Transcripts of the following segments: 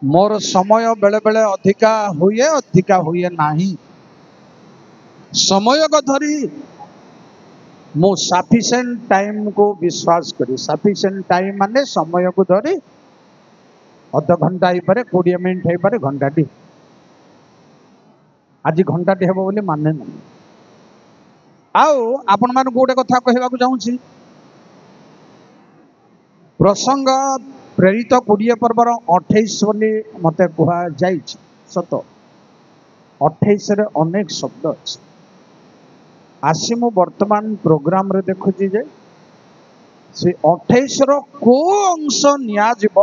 मोर समय बेले बेले अधिका हुए नहीं समय को धरी मु सफिशिएंट टाइम को विश्वास करी सफिशिएंट टाइम माने समय को धरी अध घंटा ही पारे 20 मिनिट ही पारे घंटाटी आज घंटाटी हेबो बोली माने नहीं आउ आपण मान गोटे कथा कहबा को चाहूची प्रसंग प्रेरित 20 पर्वर 28 बोली मते कुहा जाइछ सत 28 रे अनेक शब्द अछि आसी मु वर्तमान प्रोग्राम रे देखुची जे से 28 रो को अंश निया जीव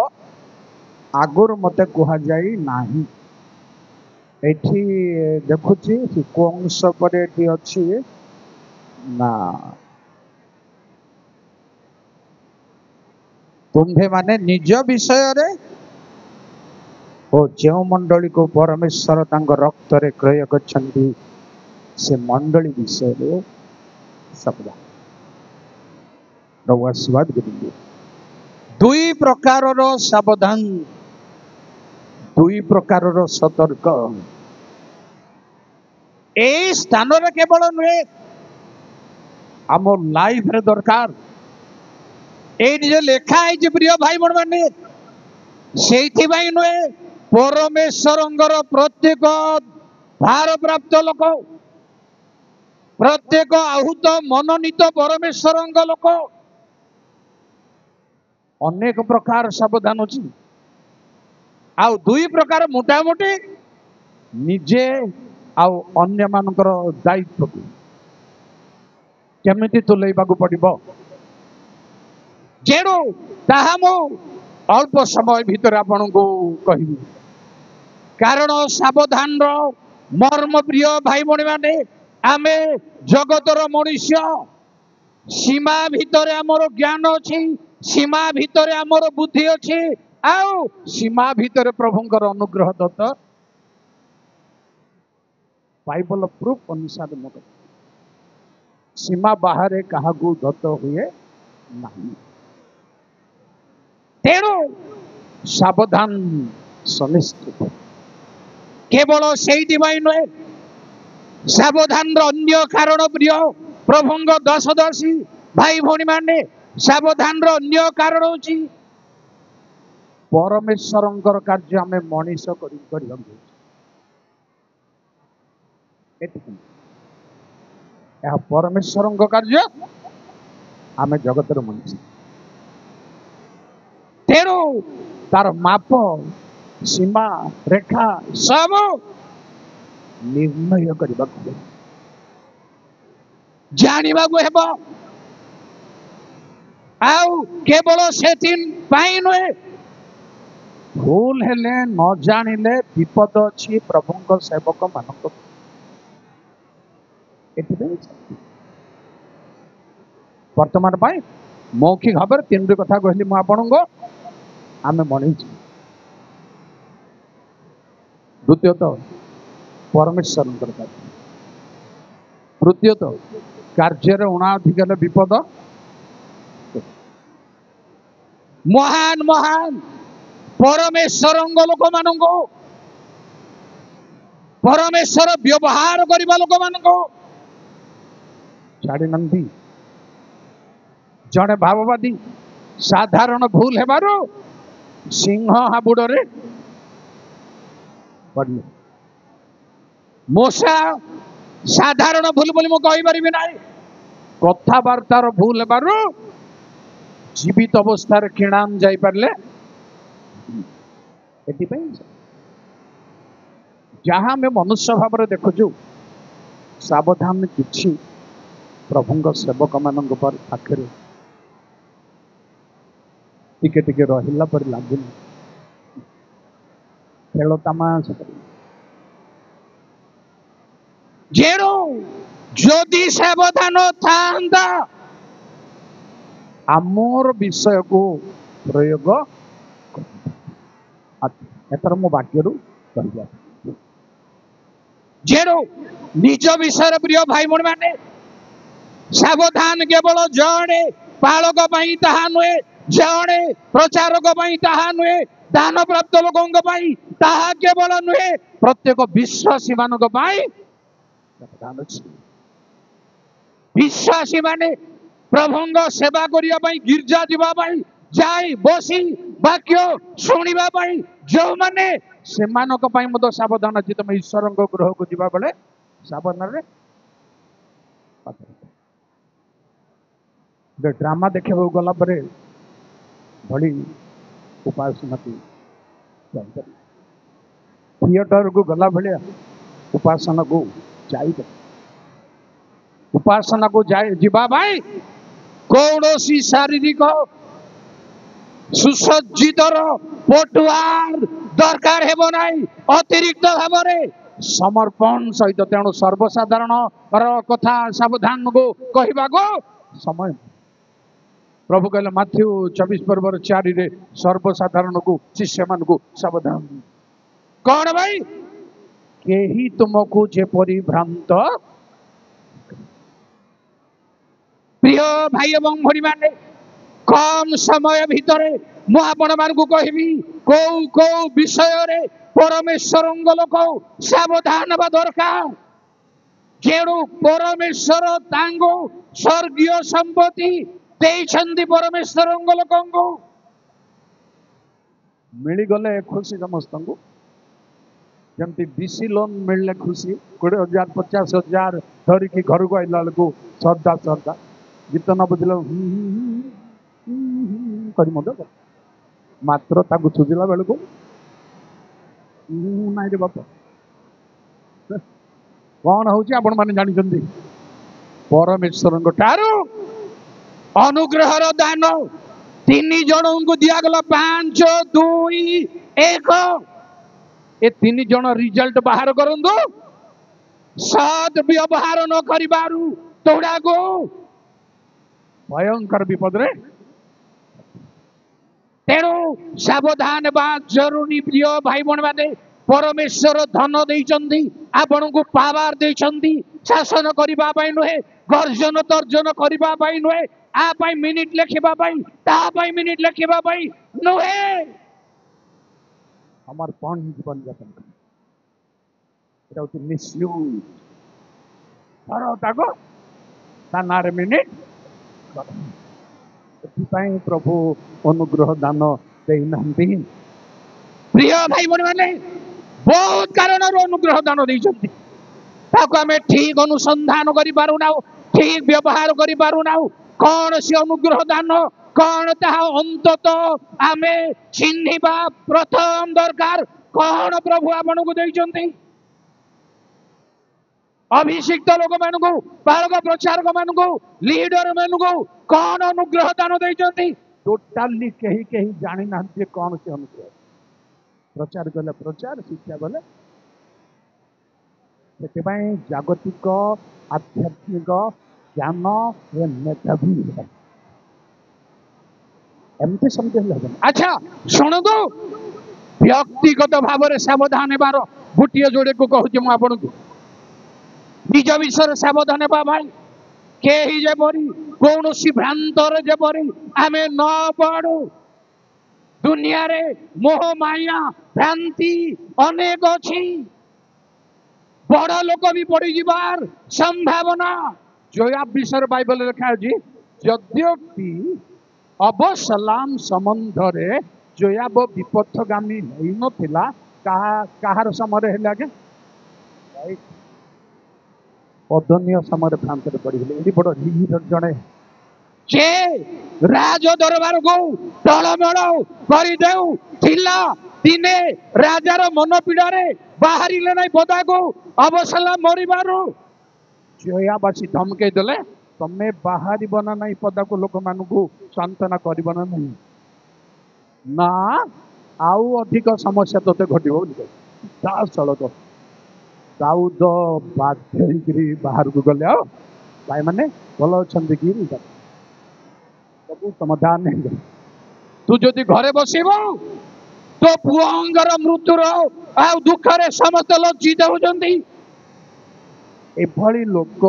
आगुर मते कुहा जाई नाही एठी देखुची से को अंश पर एठी अछि ना तुम्भे माने निज विषय रे ओ जो मंडली को परमेश्वर तांग रक्त रे क्रय करछंती से मंडली विषय रे शब्द स्वाद करिए दुई प्रकार रो सावधान दुई प्रकार रो सतर्क ए स्थान रे केवल नुहे आम लाइफ रे दरकार ए जो लेखा है प्रिय भाई बण माने से नुहे परमेश्वर प्रत्येक भार प्राप्त लोक प्रत्येक आहूत मनोनीत परमेश्वर लोक अनेक प्रकार सावधान अच्छी आउ दुई प्रकार मोटामोटी निजे आउ अन्य मानकर दायित्व को केमिति तुलेबा को पड़िबो जेणु ताहा मु अल्प समय भीतर आपण को कहिबी कारण सावधान रो मर्म प्रिय भाई बणी माने आमे जगतर मनुष्य सीमा भीतर आमर ज्ञान अछि सीमा भीतर आमर बुद्धि अछि आउ सीमा भीतर प्रभुंकर अनुग्रह दत्त बाइबल प्रूफ अनुसार मत सीमा बाहर काहाकू दत्त हुए नहीं तेणु सावधान सुनिश्चित केवल से नुहे सावधान अन्य कारण प्रिय प्रभुंग दशदशी भाई भौणी माने सावधान अन्य कारण होची परमेश्वर कार्य आम मनीष परमेश्वर कार्य आम जगतर मनीष तेणु तार माप सीमा रेखा सब निर्णय करने जानिबा को हेबो आउ केवल से नुहे भूल हेले न जानिले विपद अच्छी प्रभुंक सेवक मानक वर्तमान पाई मौखिक भाव तीन कथा कहली मु आपण को आम मनी द्वितीयत परमेश्वर तृतीयत कार्य उणाधिक विपद महान महान परमेश्वर लोक मान परमेश्वर व्यवहार करने लोक मान छाड़ी नंदी जड़े भाववादी साधारण भूल हेबारो सिंह हाबुड़े पड़े मूसा साधारण भूल बोली मुझे ना कथबार्तार भूल हेबारो जीवित अवस्था किणाम जाई पारले जहाँ आम मनुष्य भाव देखुचु सावधान किछि प्रभुंक सेवक मान पाखे टिके टिके रहिला पर लागुन खेल तमाशा जेणु जदि सावधान था आमर विषय को प्रयोग एतर मो वाक्य जेणु निज विषय प्रिय भाई बहन माने सावधान केवल जड़े पालक ताहा नुहे जड़े प्रचारक ताहा नुहे दान प्राप्त लोकों ताहा केवल नुहे प्रत्येक विश्वासी मानक दान अछि। विश्वासी माने प्रभुंग सेवा करने गिर्जा जावाई जाई बसी वाक्य शुणा जो माने से सावधान अच्छी तुम ईश्वर गृह को जीवा बेले सावधान ड्रामा देखा गला भली उपासना थिएटर को गला भाया उपासना को जाइए उपासना को जाए जीवा भाई कौन सी शारीरिक सुसज्जित पटुआर दरकार हेब नाई अतिरिक्त भाव समर्पण सहित तेणु सर्वसाधारण कथा सावधान को कहवा को समय प्रभु कहले माथ्यू 24 पर्वर 4 रे सर्वसाधारण को शिष्य मान को सावधान कौन भाई केही तुमको जेपरी भ्रांत प्रिय भाई एवं भरी माने कम समय भितर मु आपण मान को कहबी को को विषय रे परमेश्वर लोक सावधान बा दरकार जेणु परमेश्वर तांगो स्वर्गीय संपत्ति देइछन्ति परमेश्वर लोकंको मिली गले खुशी समस्त को जमती डीसी लोन मिलने खुशी 20,000 50,000 धरिकी घर को आइला बेलू श्रद्धा श्रद्धा गीत न बुझल मात्र ताकू सुझिला बेलू नाई रे बाप कौन हूँ आपण मैंने जानी परमेश्वर ठारू अनुग्रहर दान 3 जन को दिगला 5 2 1 ए 3 जन रिजल्ट बाहर करंदो सद व्यवहार न करिबारु तोड़ा को भयंकर विपद रे तेणु सावधान बा जरूरी प्रिय भाई बहन माने परमेश्वर धन देइचंदी आपण को पावर देइचंदी शासन करिबा पई नुहे गर्जन तर्जन करिबा पई नुहे आ पई मिनिट लेखिबा पई ता पई मिनिट लेखिबा पई नुहे हमार पन जीवन यापन एटा होती मिसयूज करो ताको ता नारे मिनिट एथिपाई प्रभु अनुग्रह दान देई नांती प्रिय भाई बहन माने बहुत कारण अनुग्रह दान देइछंती ताको हमें ठीक अनुसंधान करि पारु ना ठीक व्यवहार करि पारु ना कौन सी अनुग्रह दान कौन ताहा अंतत आमे चिन्हिबा प्रथम दरकार कौन प्रभु आपन को देइछंती अभिषिक्त लोक मान को बालक प्रचारक मान को लीडर मान को कौन अनुग्रह दान देइछंती टोटाली केही केही जानि नांती कौन से अनुग्रह प्रचार गले प्रचार शिक्षा गले से जागतिक आध्यात्मिक ज्ञान मेधावी एमती समझे अच्छा शुणु व्यक्तिगत भाव में सावधान बार गोटे जोड़े को कहूँ मुझे निज विषय सावधान बा भाई कहीं जेपरी कौन सी भ्रांतर जेपरी आमे न पड़ू दुनिया रे मोह माया भ्रांति अनेक अच्छी बड़ लोक भी पड़ी जीवार संभावना जोयाब विषय बाइबल लिखा है यद्यपि अबसलाम संबंध रे जोयाब विपथगामी नहीं नथिला कहार समय है आगे अदनीय समय भ्रांत पड़ी बड़ लीडर जड़े जे राज दरबार को टलमल कर दिने राजार मन पीड़े बाहर ना पदा को अबसला मरबार जयाबासी धमके देले तमें बाहर बना ना पदा को लोक मान सांत्वना कर ना आउ अधिक समस्या तोते घटो चल तो दाऊद बाध्य बाहर को गले भाई मैंने भल अच्छा कि सब समाधान नहीं तू जदि घरे बसब तो पुअर मृत्युर आ दुख समस्त लज्जित होती एभली लोक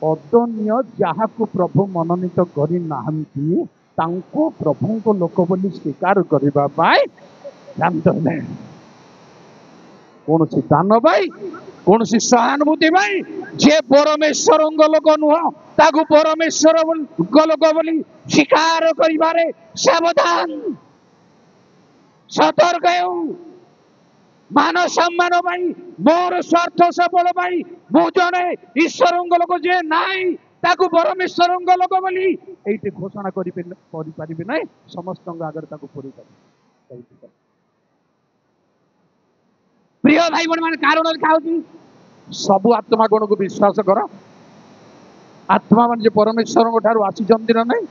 अदन्य जहाँ को प्रभु मनोनीत करना तांको प्रभु को लोक बोली स्वीकार करबा पाई भ्रांत हेले कौन सी दान भाई कौन सी सहानुभूति भाई जे परमेश्वर लोक नुह ताकू परमेश्वर लोक बोली स्वीकार करिबारे सावधान सतर्क हेउ मान सम्मान भाई मोर स्वार्थ सफल भाई मु जने ईश्वर लोक जे नाई ताकू परमेश्वर लोक बोली एइटे घोषणा करि परिबे नै समस्त आगर ताकू पूरी कर प्रिय भाई बहन मान कारण लिखाउची सबु आत्मा गुण को विश्वास कर आत्मा मान जे परमेश्वर ठारू आसीचंती ना नहीं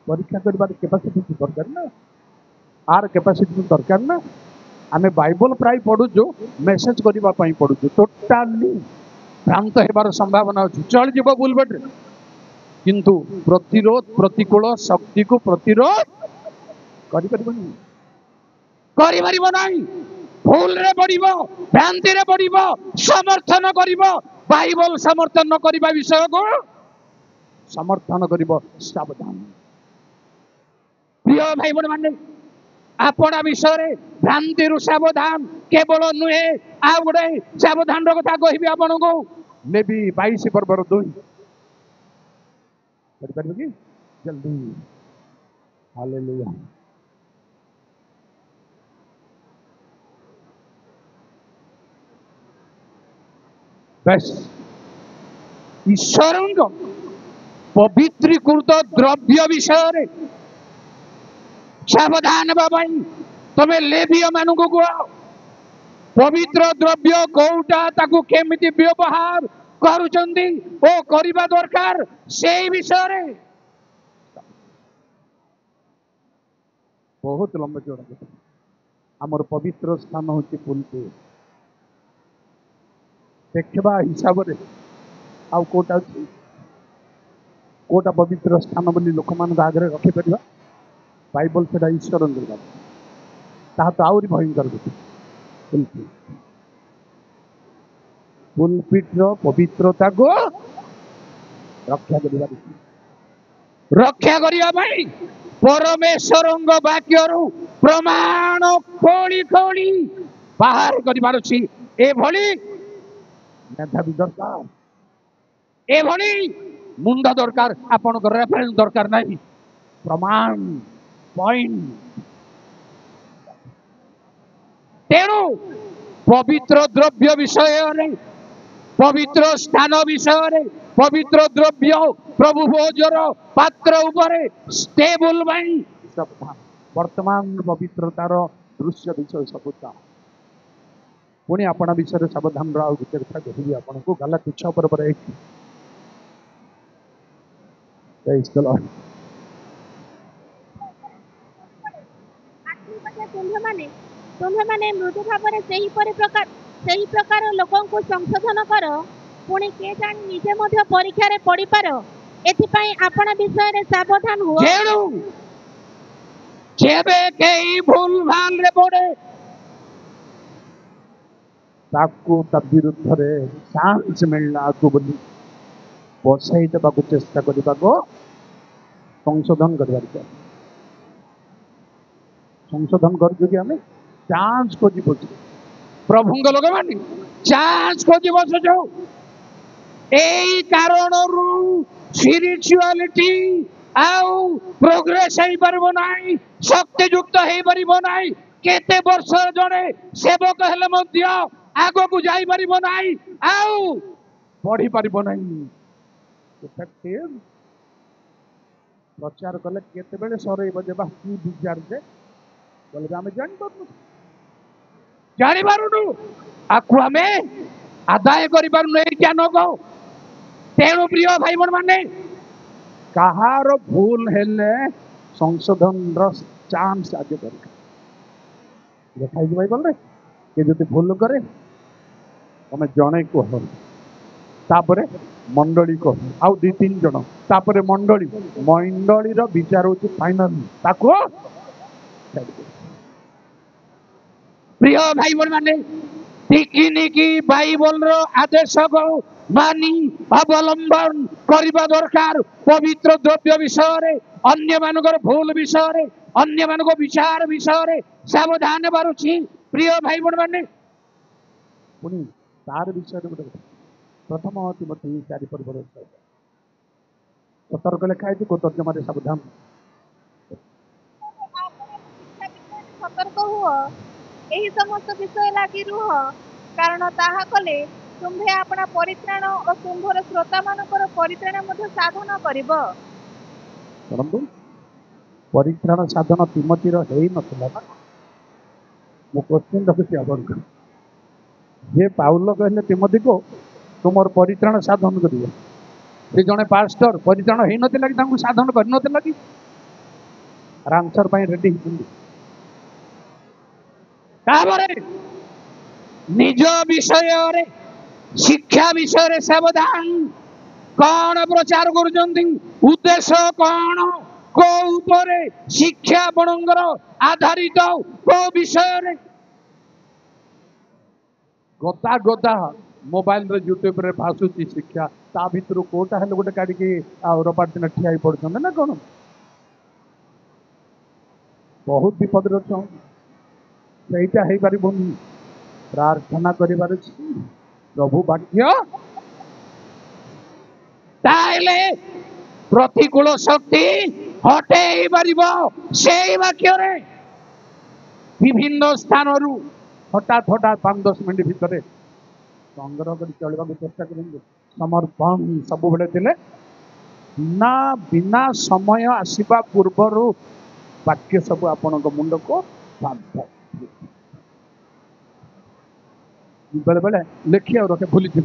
परीक्षा करबार कैपेसिटी दरकार ना आर कैपेसिटी दरकार ना आमे बाइबल प्राय पढुछु मेसेज करबा पई पढुछु टोटाली भ्रांत हेबार संभावना अछि चल जीव बुलबट किंतु प्रतिरोध प्रतिकूल शक्ति को प्रतिरोध करि परिबनी करि परिबो नाही भूल रे पड़िबो भ्रांति रे पड़िबो समर्थन करिबो बाइबल समर्थन न करिबा विषय को समर्थन करिबो सावधान प्रिय भाई बहन माने आपणा विषय रे भ्रांति रु सावधान केवल नुहे आ गुडे सावधान रो कथा कहिबी आपन को लेबी 22 पर्वर 2 पढ़ि परिबो कि जल्दी हालेलुया बस ईश्वर पवित्रीकृत द्रव्य विषय सावधान बाबाई तुम्हें लेवीय मान को कह पवित्र द्रव्य कौटा ताकू केमिति व्यवहार करुचंदी ओ करिबा दरकार से विषय बहुत लंबा चौड़ा आमर पवित्र स्थान होची पुलपुर देखा हिसाब से आउ कोटा अच्छी कोटा पवित्र स्थान बोली लोक मान आगे रखिपर बाइबल से ईश्वर ता तो आहरी भयंकर पुलपिट पवित्रता को रक्षा करने परमेश्वर वाक्य प्रमाण खोली खोली बाहर कर मेधावी दरकार एभली मुंड दरकार आपण रेफरेंस दरकार नहीं प्रमाण पॉइंट तेणु पवित्र द्रव्य विषय रे पवित्र स्थान विषय पवित्र द्रव्य प्रभु भोजर पात्र उपरे स्टेबल भाई वर्तमान पवित्रतार दृश्य विषय सबुता पुणी आपण विषय सावधान रहा गोटे कथा कहबी आपन को गलाती 6:1 प्रेज द लॉर्ड तुम्हें माने मृदु भाव से प्रकार लोकों को संशोधन कर पुणी के जानी निजे मध्य परीक्षा रे पड़ी पार एथिपाई आपण विषय रे सावधान हो जेबे केई भूल भाल रे पड़े ताकू ता विरुद्ध रे चांस मिलना को बोली बसाई देबा को चेष्टा करबा को संशोधन करबार के संशोधन कर कि हमें चांस को जीव प्रभुंग लोक मानी चांस को जीव जो एई कारण रु स्पिरिचुअलिटी आउ प्रोग्रेस हेई परबो नाही शक्ति युक्त हेई परबो नाही केते वर्ष जणे सेवक हेले मध्य आगो को जाई परिबो नाही आउ बढ़ी परिबो नाही इफेक्टिव प्रचार कले केते बेले सरेइबो जे बाकी विचार जे बोले हमें जानी पारुनु आकु हमें आदाय करि पारुनु ए ज्ञान को तेणु प्रिय भाई बहन माने कहार भूल हेले संशोधन रो चांस आगे कर देखाई बाइबल रे के जति भूल करे तमे जणे कह तापरे मंडली कह आउ 2-3 जण तापरे मंडली रो विचार होची फाइनल ताको प्रिय भाई बहन माने टिकिनिकी बाइबल रो आदेश को मानी अवलंबन करबा दरकार पवित्र द्रव्य विषय अन्य मानकर भूल विषय अन्य मानक विचार विषय सावधान बारुछि प्रिय भाई बण माने पुनी तार विषय गोटे प्रथम तिमोथी 4 सतर्क लिखा है तर्जमा सावधान सतर्क हुओ एही समस्त विषय लागि रुह कारण ताहा कले तुम्भे अपना परित्राण और तुम्भर श्रोता मानकर परित्राण मध्ये साधन करिबो परंतु परित्राण साधन तिमोथी रो हेई नथिला ना मो क्वेश्चन रखुछि आपन जे पाउल कहले तिमोथी को तुमर परित्राण साधन करियो से जने पास्टर परित्राण हेई नथिला कि तांको साधन कर नथिला कि आंसर पाई रेडी हिंदी काबरे निज विषय रे शिक्षा विषय रे सावधान कौन प्रचार करुचंती उद्देश्य कौन को ऊपर शिक्षा आपणकर आधारित को विषय रे गता गता मोबाइल रे यूट्यूब रे भासुची शिक्षा ता भितर कोटा हेले गोटे काढी के रपार दिन ठिया पड़छन ना कौन बहुत विपद रह ସେଇଟା ହେଇପାରିବନି प्रार्थना करिबार प्रभु वाक्य ताइले प्रतिकूल शक्ति हटेई पारिबो सेई वाक्य रे विभिन्न स्थान रु हठात हठात 5-10 मिनिट भितर संग्रह कर चलवा चेष्टा करेंगे समर्पण सब बेले थिले ना बिना समय आसीबा पूर्व वाक्य सब आपण मुंड को बांध बेले बेले लिखिया रखे भूली थी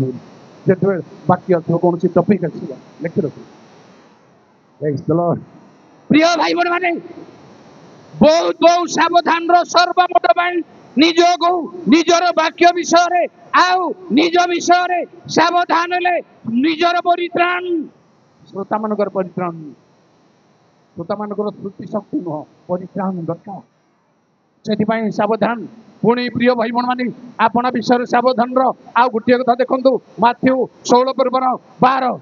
जिते बाकी कौन टपिक आसला लिखि रखे प्रिय भाई बहन माने बहुत बहुत सावधान सर्वमोट निज को निजर वाक्य विषय आउ निज विषय सावधान ले निजर परित्राण श्रोता मानकर परित्राण श्रोता मानकर स्मृति शक्ति नुह परित्राण दरकार से सावधान पुणी प्रिय भाई बहन माने आपण विषय सावधान आ गोटे कथा देखंतु माथ्यू 16:12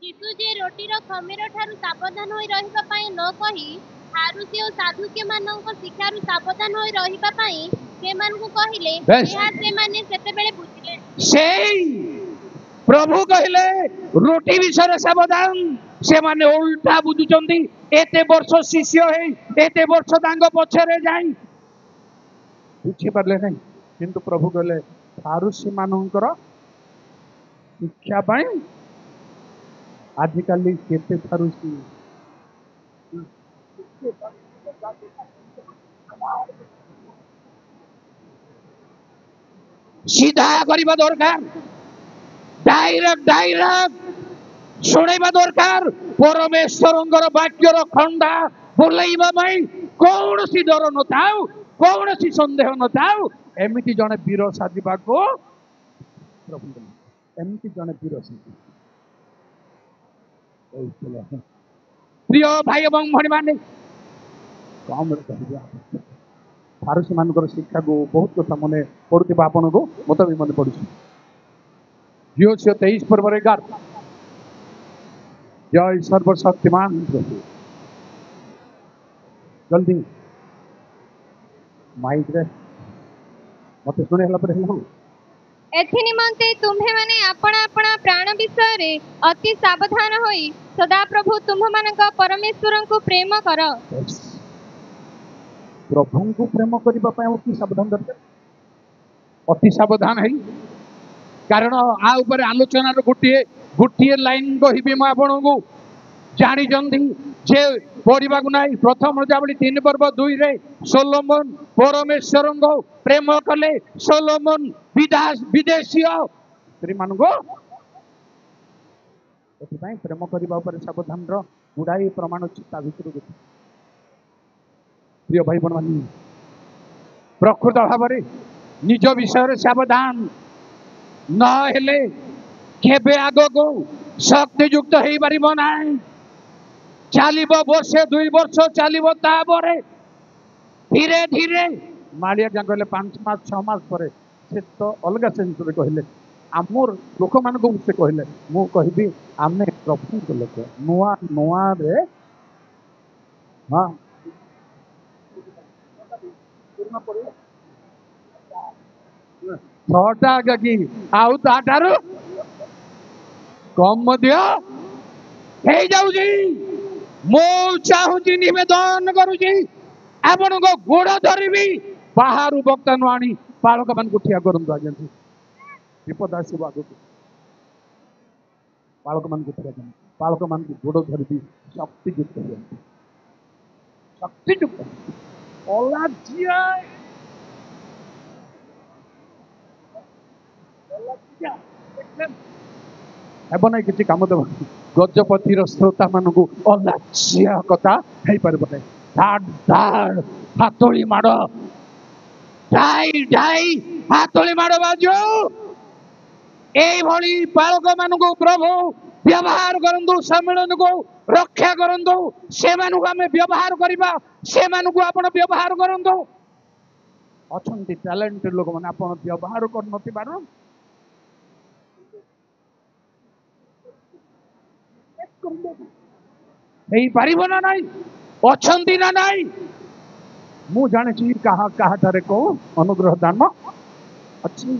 यीशु जे रोटीर खमीर ठारू सावधान होई रहिबा पई न कहि फारुसी और साधुके मानक शिक्षारु सावधान होई रहिबा पई के मान को कहिले एहा से माने सेते बेले बुझिले सेई प्रभु कहले रोटी विषय सावधान से माने उल्टा बुझुचंदी एते वर्ष शिष्य है एते वर्ष तांग पछरे जाई बुझी परले नहीं किंतु प्रभु कहले फारुसी मानकर शिक्षा पाई आजिकल केते फारुसी सीधा करबा दरकार डायरेक्ट शुणा दरकार परमेश्वर वाक्यर खंडा बोलैबा कौन सी डर न थाउ कौन सी संदेह न थाउ एमती जने वीर साजिबा को प्रभु एमती जने वीर साजी प्रिय भाई एवं भणी माने कम फारुसी मानकर शिक्षा को बहुत कथा मन पड़ुवा आपण को मत भी मन पड़ू जियो 23:11 जय सर्वशक्तिमान प्रभु जल्दी माइक रे मत सुने हला पर हला एथि निमंते तुम्हे माने अपना अपना प्राण विषय रे अति सावधान होई सदा प्रभु तुम्ह मानक परमेश्वर को प्रेम कर प्रभु को प्रेम करबा पय अति सावधान दरकार अति सावधान है कारण आ ऊपर आलोचना गोटे गोटे लाइन कहबी मैं आपण को जानी जंदी जे पढ़ा को नहीं प्रथम रजावली 3:2 रे सोलोमन परमेश्वर को प्रेम कले सोलोमन विदेशी स्त्री मान को प्रेम करने सावधान गुड़ाई प्रमाण चिता भर प्रिय भाई बहन प्रकृत भाव निज विषय सावधान न हेले केबे आग को शक्तियुक्त हो पार ना चलो वर्षे 2 वर्ष चलो धीरे धीरे मालिया क्या कहले 5 मास 6 मास पर से तो अलग सेंस रे कहले आमर लोक मान को से कहले मु कहबी आमे प्रभु को लोक नुआ नुआ रे हां छटा आगे कि आउ ताठारु कम मध्य हे जाउजी मो चाहुची निवेदन करूची आपण को गोड़ धरबी बाहर बक्ता नु आनी पालक मान को ठिया करंतु आज्ञा विपद आसो आगो पालक मान को ठिया करंतु पालक मान को गोड़ धरबी शक्ति युक्त शक्ति युक्त ओला जिया हेब ना किसी कम देव गजपतिर श्रोता मान को अलाचिया कथा है पार ना धाड़ धाड़ हाथोली माड़ ढाई ढाई हाथोली माड़ बाजू एभली बालक मान को प्रभु व्यवहार करंतु सम्मेलन को रक्षा करंतु से मानु को हमें व्यवहार करबा से मानु को आपण व्यवहार करंतु अछंती टैलेंटेड लोक माने आपण व्यवहार कर नथि बारो नहीं पारिबो ना नहीं अछंती ना नहीं मु जाने छी कहा कहा थारे को अनुग्रह दान अच्छी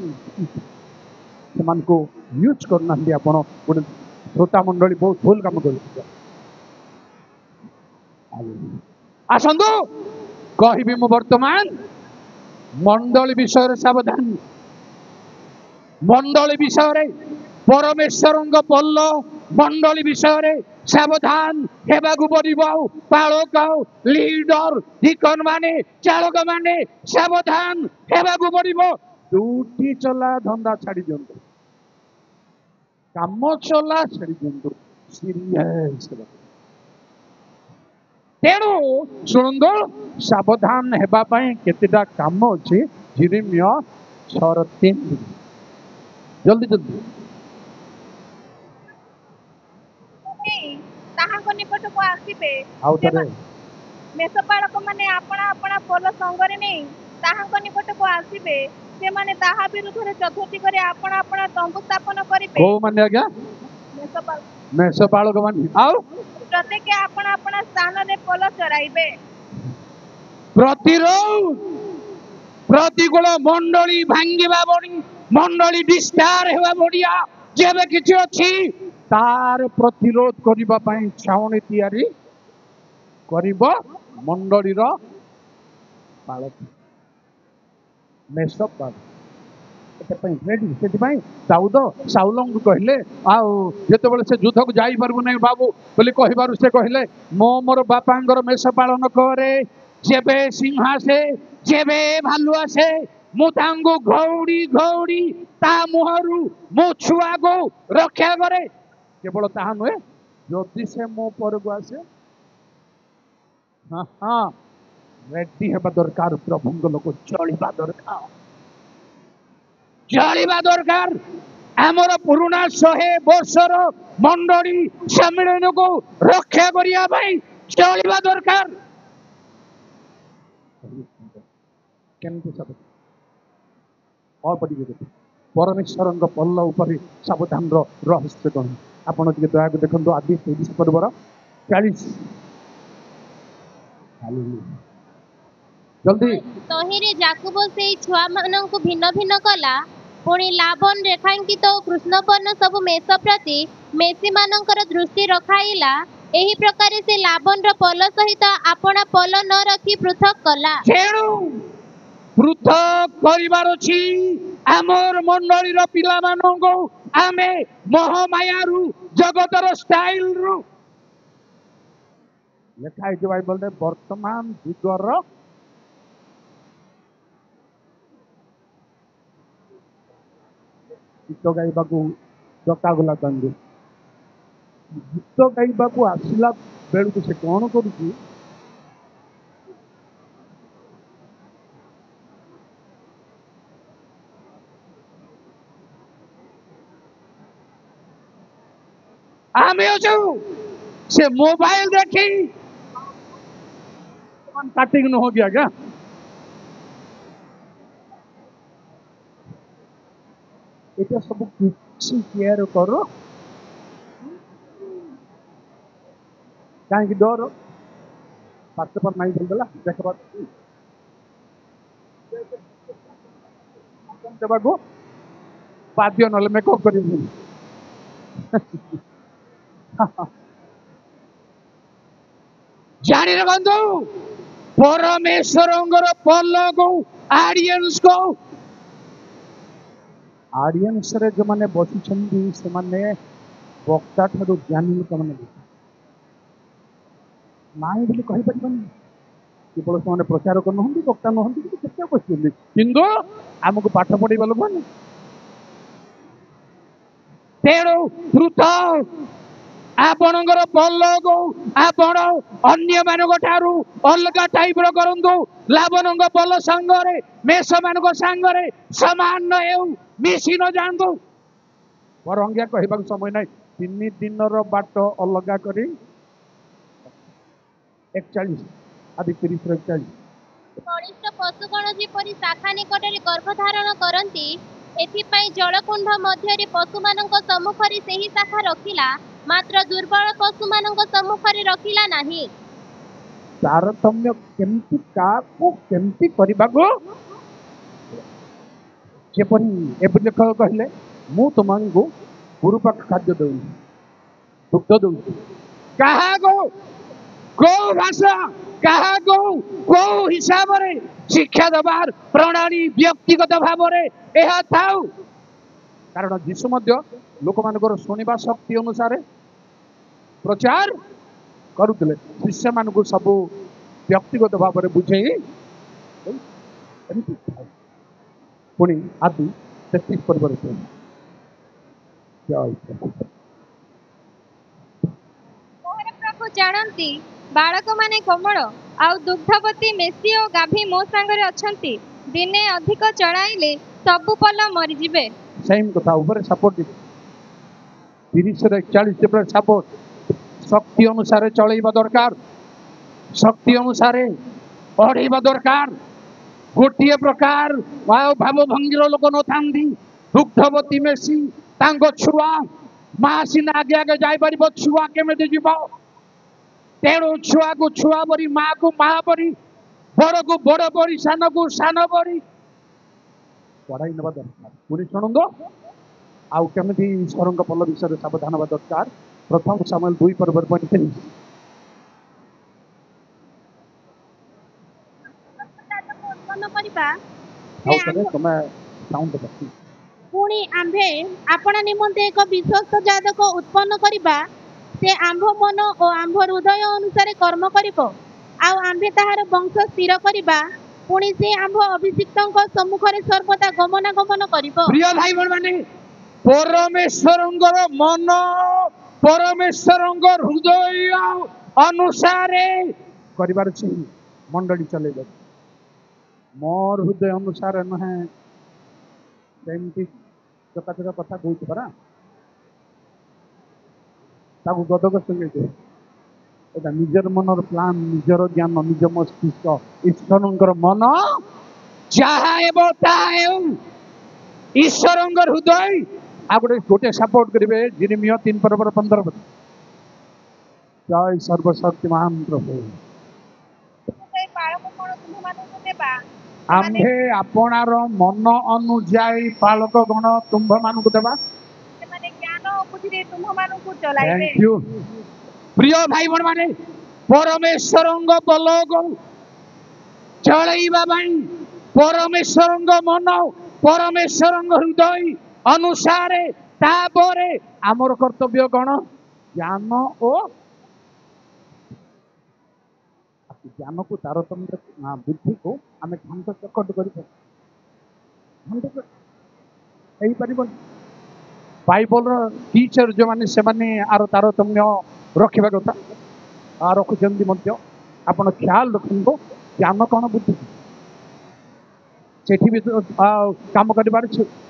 समान को यूज करना दिया आपण गुण श्रोता मंडली बहुत भूल काम कर आसंदु कहिबी मु वर्तमान मंडली विषय सावधान मंडली विषय परमेश्वर पल्ल मंडली विषय सावधान हेबाकु पड़िबो पालक लीडर डिकन माने चालक माने सावधान हेबाकु पड़िबो ड्यूटी चला धंदा छाड़ी दियंतु काम चला छाड़ी दियंतु सीरियस तेणु शुणु सावधान हेबा पई केतेटा काम अछि जिरिमिया 6:3 जल्दी जल्दी ताहाको निकट को आसीबे आउतरे मेषपालक माने आपणा आपणा पोल संगरे नै ताहाको निकट को आसीबे से माने ताहा विरुद्ध रे चतुर्थी करे आपणा आपणा तंबू स्थापन करिबे को माने आज्ञा मेषपालक माने आउ प्रत्येक आपणा आपणा स्थान रे पोल चराइबे प्रतिरोध प्रतिकूल मंडली भांगिबा बडी मंडली डिस्टार हेबा बडिया जेबे किछि अछि तार प्रतिरोध करिबा पई छावणी तयारी करिबो मंडली रो पालक मेषपालक एते पई रेडी सेति पई दाऊद साउलंग को कहले आउ जेते बेले से युद्ध को जाई परबो नै बाबू बोली कहिबारु से कहले मो मोर बापांगर मेष पालन करे जेबे सिंहासे जेबे भालु आसे मु तांगु घौड़ी घौड़ी ता मुहरु मो छुआ को रक्षा करे केवल ताहा नुहे जदि से मो पर को आसे हाँ हाँ रेडी हेबा दरकार प्रभुंग लोक चलिबा दरकार चलिबा दरकार आमर पुराना 100 वर्षर मंडली सम्मेलन को रक्षा करिया भाई चलिबा दरकार केमती सब और पड़ी गए परमेश्वर पल्ल उपर सावधान रहस्य कौन आपण टे दया देखो आदि 23 पर्वर 40 जल्दी तहिरे जाकुब से छुआ माननकु भिन्न भिन्न कला पुणी लाभन रेखांकित कृष्णपर्ण सब मेष प्रति मेषी मानकर दृष्टि रखाइला एही प्रकार से लाभन रो पल सहित आपणा पल न रखी पृथक कला पृथक परिवार अछि आमर मंडली रो पिला मानंगो आमे मोहमाया रु जगतर स्टाइल रु लेखा है बाइबल रे वर्तमान युगर गीत गाइबा को डका गला तांगे गीत गाइबा को आसिला बेलू को से कौन करूची आमे अछु से मोबाइल देखी कटिंग न हो गया क्या এটা ସବୁ କିଛି କେୟାର କର କାହିଁକି ଡର ପାଠ पर ନାଇଁ ଭୁଲଦେଲା ଦେଖ ଦେବାକୁ ବାଧ୍ୟ ନହେଲେ ମେକଅପ୍ କରିବି ଜାଣି ରଖନ୍ତୁ ପରମେଶ୍ୱରଙ୍କର ପଲକୁ ଅଡିଏନ୍ସରେ ଯୋଉମାନେ ବସିଛନ୍ତି ସେମାନେ ବକ୍ତା ଠାରୁ ଜ୍ଞାନୀ ଲୋକମାନେ ନାହିଁ ବୋଲି କହିପାରିବନି କେବଳ ସେମାନେ ପ୍ରଚାରକ ନୁହନ୍ତି ବକ୍ତା ନୁହନ୍ତି କିନ୍ତୁ କେତେ ବସିଛନ୍ତି କିନ୍ତୁ ଆମକୁ ପାଠ ପଢେଇବା ଲୋକମାନେ ତେଣୁ ଦ୍ରୁତ ଆପଣଙ୍କର ପଲକୁ ଆପଣ ଅନ୍ୟମାନଙ୍କ ଠାରୁ ଅଲଗା ଟାଇପର କରନ୍ତୁ ଲାବଣଙ୍କ ପଲ ସାଙ୍ଗରେ ମେଷମାନଙ୍କ ସାଙ୍ଗରେ ସମାନ ନ ହେଉ ମିଶି ନ ଯାଆନ୍ତୁ ବରଙ୍ଗିଆ କହିବାକୁ ସମୟ ନାହିଁ 3 ଦିନର ବାଟ ଅଲଗା କରି 41 ଆଦି 30 41 ବଳିଷ୍ଠ ପଶୁଗଣ ଯେପରି ଶାଖା ନିକଟରେ ଗର୍ଭଧାରଣ କରନ୍ତି ଏଥିପାଇଁ ଜଳକୁଣ୍ଡ ମଧ୍ୟରେ ପଶୁମାନଙ୍କ ସମ୍ମୁଖରେ ସେହି ଶାଖା ରଖିଲା ମାତ୍ର ଦୁର୍ବଳ ପଶୁମାନଙ୍କ ସମ୍ମୁଖରେ ରଖିଲା ନାହିଁ ତାରତମ୍ୟ କେମିତି କାହାକୁ କେମିତି କରିବାକୁ ଯେପରି ଏବେ ଲେଖକ କହିଲେ ମୁଁ ତୁମକୁ ଗୁରୁପାକ ଖାଦ୍ୟ ଦେଉନି ଦୁଗ୍ଧ ଦେଉଛି କାହାକୁ କୋଉ ଭାଷା କାହାକୁ କୋଉ ହିସାବରେ ଶିକ୍ଷା ଦେବାର ପ୍ରଣାଳୀ ବ୍ୟକ୍ତିଗତ ଭାବରେ ଏହା ଥାଉ କାରଣ ଯୀଶୁ ମଧ୍ୟ ଲୋକମାନଙ୍କର ଶୁଣିବା ଶକ୍ତି ଅନୁସାରେ ପ୍ରଚାର କରୁଥିଲେ ଶିଷ୍ୟମାନଙ୍କୁ ସବୁ ବ୍ୟକ୍ତିଗତ ଭାବରେ ବୁଝେଇ ଏମିତି ପୁଣି ଆଦି 33 ପରିବର୍ତ୍ତନ ପ୍ରଭୁ ଜାଣନ୍ତି ବାଳକମାନେ କୋମଳ ଆଉ ଦୁଗ୍ଧବତୀ ମେଷି ଓ ଗାଭୀ ମୋ ସାଙ୍ଗରେ ଅଛନ୍ତି ଦିନେ ଅଧିକ ଚଳାଇଲେ ସବୁ ପଲ ମରିଯିବେ ସେମ୍ କଥା ଉପରେ ସପୋର୍ଟ 30-41 ସପୋର୍ଟ ଶକ୍ତି ଅନୁସାରେ ଚଳେଇବା ଦରକାର ଶକ୍ତି ଅନୁସାରେ ପଢେଇବା ଦରକାର ଗୋଟିଏ ପ୍ରକାର ଭାବ ଭଙ୍ଗୀର ଲୋକ ନଥାନ୍ତି ଦୁଗ୍ଧବତୀ ମେଷି ତାଙ୍କ ଛୁଆ ମା ସିନା ଆଗେ ଆଗେ ଯାଇପାରିବ ଛୁଆ କେମିତି ଯିବ ତେଣୁ ଛୁଆକୁ ଛୁଆ ପରି ମାକୁ ମା ପରି ବଡକୁ ବଡ ପରି ସାନକୁ ସାନ ପରି ପଢାଇ ନେବା ଦରକାର ପୁଣି ଶୁଣନ୍ତୁ ଆଉ କେମିତି ଈଶ୍ୱରଙ୍କ ପଲ ବିଷୟରେ ସାବଧାନ ହେବା ଦରକାର ପ୍ରଥମ ସାମୁଏଲ 2:35 ପୁଣି ଆମ୍ଭେ ଆପଣା ନିମନ୍ତେ ଏକ ବିଶ୍ୱସ୍ତ ଜାତକ ଉତ୍ପନ୍ନ କରିବା ସେ ଆମ୍ଭ ମନ ଓ ଆମ୍ଭ ହୃଦୟ ଅନୁସାରେ କର୍ମ କରିବ ଆଉ ଆମ୍ଭେ ତାହାର ବଂଶ ସ୍ଥିର କରିବା ପୁଣି ସେ ଆମ୍ଭ ଅଭିଷିକ୍ତଙ୍କ ସମ୍ମୁଖରେ ସର୍ବଦା ଗମନାଗମନ କରିବ ପ୍ରିୟ ଭାଇ ଭଉଣୀମାନେ ପରମେଶ୍ୱରଙ୍କର ମନ ପରମେଶ୍ୱରଙ୍କ ହୃଦୟ ଅନୁସାରେ କରିବାର ଅଛି ମଣ୍ଡଳୀ ଚଲେଇବ ମୋର ହୃଦୟ ଅନୁସାରେ ନୁହେଁ ସେମିତି ଚକାଚକା କଥା କହୁଛି ପରା ତାକୁ ଗଦଗ ସଙ୍ଗେଇଦେ এটা নিজের মনের প্ল্যান নিজের জ্ঞান নিজ মস্তিষ্ক ঈশ্বরଙ୍କର মନ ଯାହା ହେବ ତାହା ହେଉ ଈଶ୍ୱରଙ୍କର ହୃଦୟ ଆଉ ଗୋଟେ ସପୋର୍ଟ କରିବେ ଜିରିମିୟ 3:15 ଜୟ ସର୍ବଶକ୍ତିମାନ ପ୍ରଭୁ ଆମ୍ଭେ ଆପଣାର ମନ ଅନୁଯାୟୀ ବାଳକ ଗଣ ତୁମ୍ଭମାନଙ୍କୁ ଦେବା ସେମାନେ ଜ୍ଞାନ ଓ ବୁଦ୍ଧିରେ ତୁମ୍ଭମାନଙ୍କୁ ଚଲାଇବେ ଥ୍ୟାଙ୍କ ୟୁ ପ୍ରିୟ ଭାଇ ଭଉଣୀମାନେ ପରମେଶ୍ୱରଙ୍କ ପଲକୁ ଚଳେଇବା ପାଇଁ ପରମେଶ୍ୱରଙ୍କ ମନ ପରମେଶ୍ୱରଙ୍କ ହୃଦୟ ଅନୁସାରେ ତାପରେ ଆମର କର୍ତ୍ତବ୍ୟ କଣ ଜ୍ଞାନ ଓ ଜ୍ଞାନକୁ ତାରତମ୍ୟ ବୁଦ୍ଧିକୁ ଆମେ ଘାଣ୍ଟ ଚକଟ କରିପାରୁ ହେଇପାରିବନି ବାଇବଲର ଟିଚର ଯେଉଁମାନେ ସେମାନେ ଆର ତାରତମ୍ୟ ରଖିବା କଥା ରଖୁଛନ୍ତି ମଧ୍ୟ ଆପଣ ଖ୍ୟାଲ ରଖନ୍ତୁ ଜ୍ଞାନ କ'ଣ ବୁଦ୍ଧି ସେଠି ବି କାମ କରିବାର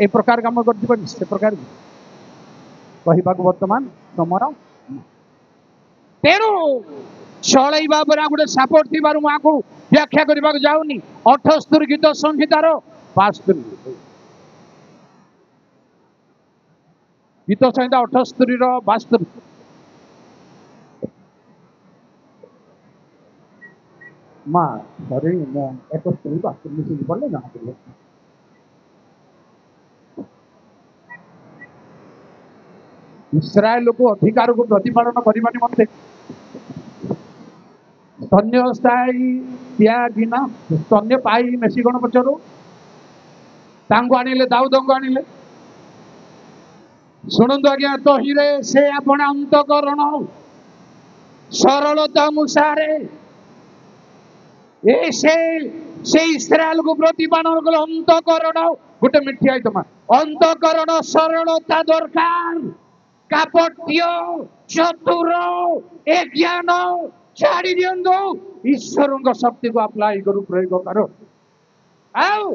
ଏ ପ୍ରକାର କାମ କରିପାରି ସେ ପ୍ରକାର କହିବାକୁ ବର୍ତ୍ତମାନ ସମୟ ତେଣୁ ଚଳେଇବା ପରେ ଗୋଟେ ସାପୋର୍ଟ ଥିବାରୁ ମୁଁ ଆକୁ ବ୍ୟାଖ୍ୟା କରିବାକୁ ଯାଉନି 78 ଗୀତ ସଂହିତାର 72 गीत संहिता 78 माँ सरी मैं 71 को आखिर मिसिंग पड़े ना पड़े इस्राएल को अधिकार को प्रतिपालन करने मत स्तन्य स्थायी त्यागिना स्तन्य पाई मेसी गण पचरु तांको आनिले दाऊदंको आनिले शुणु आज्ञा तहिरे से आपण अंतकरण सरलता अनुसारे से इस्राएल को प्रतिपालन कले अंतकरण गोटे मिठी आइटम अंतकरण सरलता दरकार कापट्य चतुर ए ज्ञान छाड़ी दियंदो ईश्वर शक्ति को अप्लाई करू प्रयोग करो आउ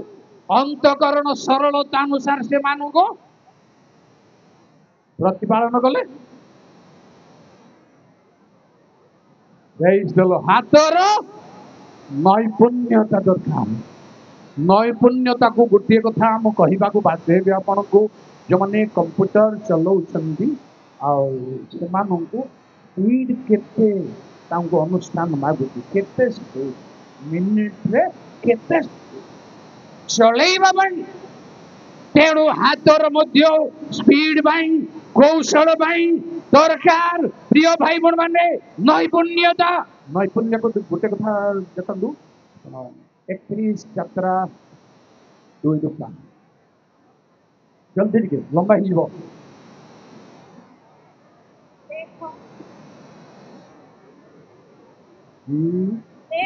अंतकरण सरलता अनुसार से मानु को प्रतिपालन कले हाथर नैपुण्यता दरकार नैपुण्यता को गोटे कथा आम कहवा बाध्य हे आपण को जो मैंने कंप्यूटर चलाउछंती स्पीड केते अनुष्ठान मागुची केते मिनिट रे केते चलैबा बन तेणु हाथर मध्य स्पीड बाई कौशल बाई दरकार प्रिय भाई बहन माने नैपुण्यता नैपुण्य को गोटे कथा देखु 31 यात्रा 2 दुखा जल्दी टिके लंबा हो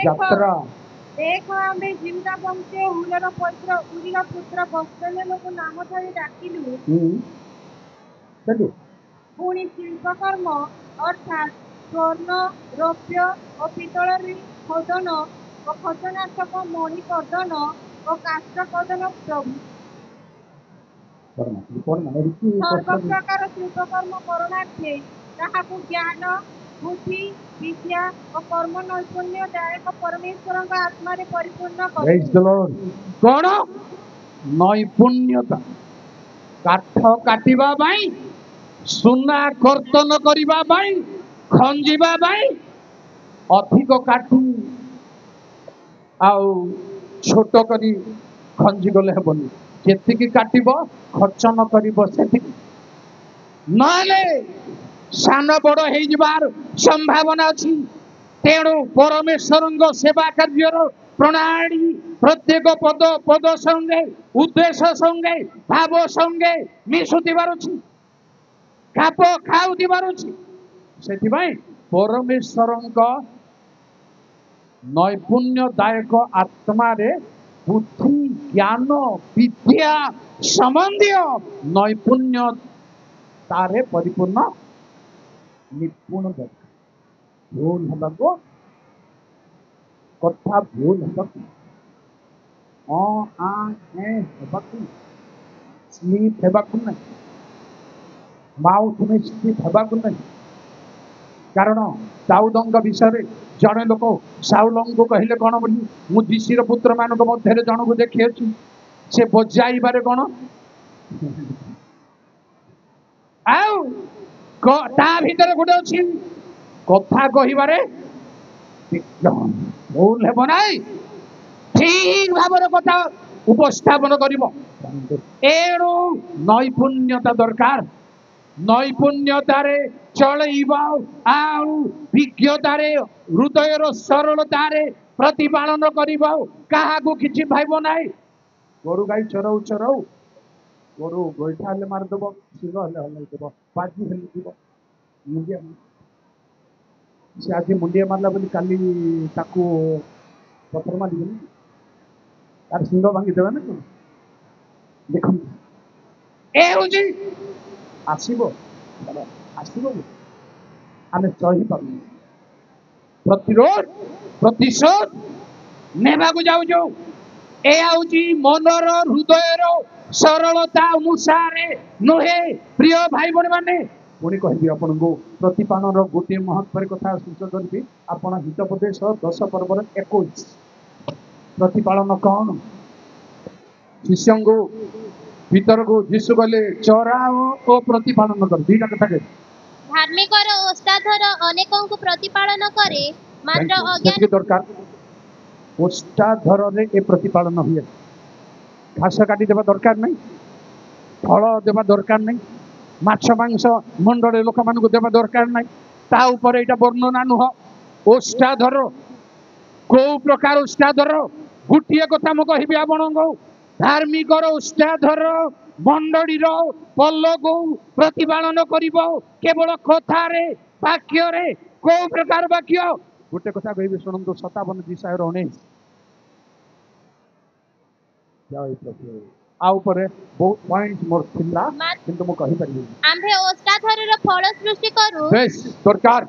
यात्रा देख आमे जिंदा वंशे उलर पुत्र उरिला पुत्र बस्तेले को नाम धरि डाकिलु चलो पुणी शिल्पकर्म अर्थात स्वर्ण रौप्य और पितल खोदन और खजनाशक मणि कर्दन और काष्ठ कर्दन प्रभु सर्व प्रकार शिल्पकर्म करणार्थे ताहाकु ज्ञान बुद्धि विद्या और कर्म नैपुण्य दायक परमेश्वर आत्मा रे परिपूर्ण कौन नैपुण्यता काठ काटिबा बाई सुना कर्तन करिबा बाई खंजिबा बाई अधिक काटू आउ छोट करी खंजी गले हेबनी जेतिकी काटिब खर्च न करिब सेतिकी नले सान बड़ हो जिबार संभावना अछि तेणु परमेश्वर सेवा कार्यर प्रणाली प्रत्येक पद पद संगे उद्देश्य संगे भाव संगे मिशुतिबार अछि खाप खाउतिबार अछि सेथिबाई परमेश्वर नैपुण्यदायक आत्मा रे बुद्धि ज्ञान विद्या संबंधी नैपुण्य तारे परिपूर्ण निपुण दरकार भूल हेबाको कथा भूल हेबाको आ ए हेबाको स्लीप हेबाको नहीं माउथ में स्लीप हेबाको नहीं कारण दाऊदंग विषय जड़े लोक साउल को कहले कौन बोली मुझीर पुत्र मान मध्य जन को देखी से बजाइबारे कौन भीतर गोटे अच्छी कथा कहबारे भूल हेब ना ठीक भाव कथा उपस्थापन कर एणु नैपुण्यता दरकार नैपुण्यतारे चलैबा आउ विज्ञतारे हृदयर सरलतारे प्रतिपालन करिबा काहाकु किछि भाइबो नाइ गोरु गाई चरौ चरौ गोरु गोइठा ले मार देबो सिंह ले हलै देबो बाजी हेली दिबो मुंडिया से आज मुंडिया मारला बोली काली ताकू पत्थर मार दिबो तार सिंह भांगी देबे ना देखम ए होजी आसीबो आसीबो आमे सही पाबु प्रतिरोध प्रतिशोध नेबा को जाउ जो ए आउची मनर हृदयर सरलता अनुसार नुहे प्रिय भाई बहन माने पुणी कहबी आपन को प्रतिपालन गोटे महत्व कथा सूचना करबी आपन हितोपदेश 10 पर्वर 21 प्रतिपालन कौन शिष्य को भीतर को जीशु कहले चराओ ओ प्रतिपालन कर दीटा कथा के धार्मिकर ओष्टाधर अनेकों प्रतिपालन करे मात्र अज्ञान सेतिके दरकार ओष्टाधर रे ए प्रतिपालन हुए घास काटी देबा दरकार नहीं फल देबा दरकार नहीं माछ मांस मंडले लोक मान को देबा दरकार नहीं ता ऊपर एटा वर्णना नुह ओष्टाधर को प्रकार ओष्टाधर गोटे कथा मु कहबी आपनको धार्मिकर ओष्टाधर मंडली पल्ल को प्रतिपालन करिबो केवल कथारे वाक्य रे को प्रकार वाक्य गोटे कथा कहबी सुनंतु 57 दिशायर 19 जय प्रभु आ ऊपर बहुत पॉइंट मोर थिला किंतु मु कहि परिबी आम्भे ओष्टाधर रो फल सृष्टि करू बेस दरकार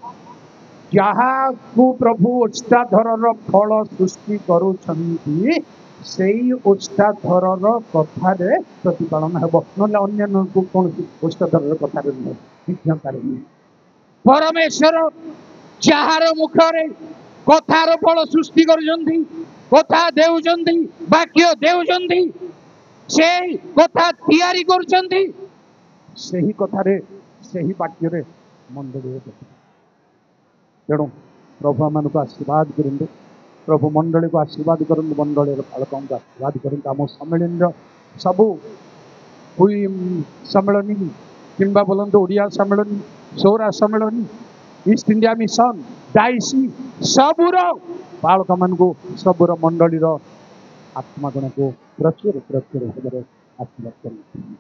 जहा को प्रभु ओष्टाधर रो फल सृष्टि करू छंती सेई ओष्टाधर रो कथा रे प्रतिपालन हेबो नले अन्य को कोन ओष्टाधर रो कथा रे विज्ञान रे परमेश्वर जहार मुखरे कथार फल सृष्टि करुचंती कथा देउचंती वाक्य देउचंती से कथा तैयारी करुचंती सेही कथा रे सेही वाक्य रे मंडली तेणु प्रभु मान को आशीर्वाद करूँ प्रभु मंडली को आशीर्वाद करूँ मंडली बालकों को आशीर्वाद करूँ आम सम्मेलन सबू हुई सम्मेलनी किंबा बोलते ओडिया सम्मेलनी सौरा सम्मेलनी ईस्ट इंडिया मिशन डाइसी सबूर बालक मान को सबूर मंडली आत्मागण को प्रचुर प्रचुर भाव आशीर्वाद करूँ।